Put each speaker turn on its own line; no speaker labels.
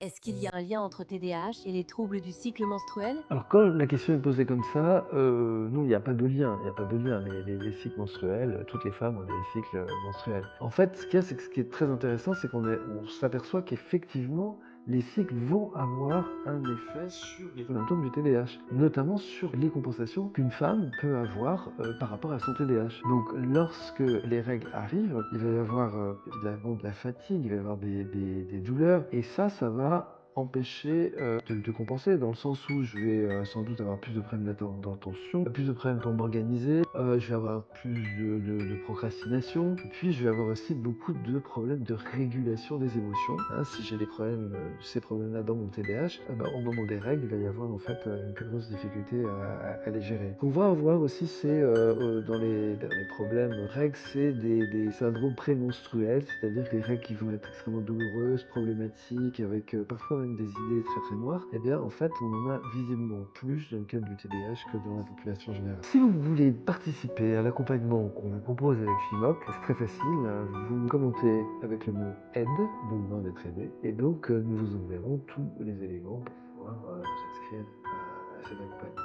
Est-ce qu'il y a un lien entre TDAH et les troubles du cycle menstruel?
Alors quand la question est posée comme ça, non, il n'y a pas de lien, il y a pas de lien. Les cycles menstruels, toutes les femmes ont des cycles, menstruels. En fait, ce qu'il y a, c'est que ce qui est très intéressant, c'est on s'aperçoit qu'effectivement, les cycles vont avoir un effet sur les symptômes du TDAH, notamment sur les compensations qu'une femme peut avoir, par rapport à son TDAH. Donc lorsque les règles arrivent, il va y avoir, évidemment de la fatigue, il va y avoir des douleurs et ça va empêcher, de compenser dans le sens où je vais, sans doute avoir plus de problèmes d'attention, plus de problèmes pour m'organiser, je vais avoir plus de procrastination et puis je vais avoir aussi beaucoup de problèmes de régulation des émotions, hein. Si j'ai des problèmes, ces problèmes-là dans mon TDAH, bah, au moment des règles, il va y avoir en fait, une plus grosse difficulté à les gérer. Ce qu'on va avoir aussi, c'est, dans les problèmes règles, c'est des syndromes prémenstruels, c'est-à-dire des règles qui vont être extrêmement douloureuses, problématiques, avec, parfois même des idées très, très noires. Eh bien, en fait, on en a visiblement plus dans le cadre du TDAH que dans la population générale. Si vous voulez participer à l'accompagnement qu'on vous propose avec FIMOC, c'est très facile, vous commentez avec le mot «aide», besoin d'être aidé, et donc, nous vous enverrons tous les éléments pour pouvoir, vous inscrire à cet accompagnement.